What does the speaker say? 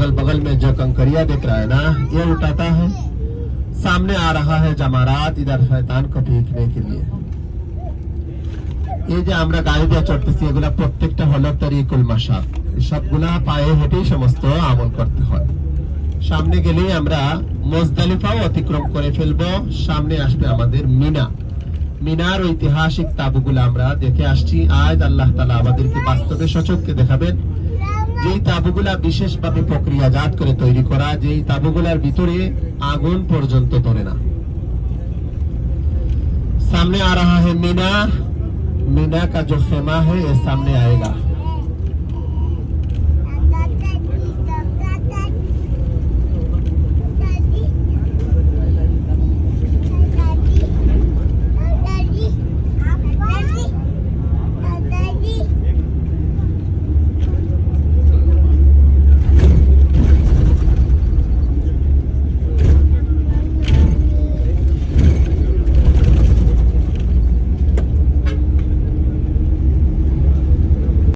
अगल बगल में जो कंकरिया दिख रहा है ना, ये उठाता है। सामने आ रहा है जमारात, इधर शैतान को फेंकने के लिए। এই যে আমরা গাড়ি দিয়ে চড়তেছি, এগুলা প্রত্যেকটা হলো তরিকুল মাশাক। সবগুলা পায়ে হেঁটেই সমস্ত আমল করতে হয়। সামনে গেলেই আমরা মুজদালিফাও অতিক্রম করে ফেলবো। সামনে আসবে আমাদের মিনা। মিনার ঐতিহাসিক তাবুগুলো আমরা দেখে আসছি। আজ আল্লাহ তাআলা আমাদেরকে বাস্তবে সচক্ষে দেখাবেন যেই তাবুগুলা বিশেষভাবে প্রক্রিয়াজাত করে তৈরি করা, যেই তাবুগুলার ভিতরে আগুন পর্যন্ত ধরে না। सामने आ रहा है मीना। मीना का जो खेमा है ये सामने आएगा।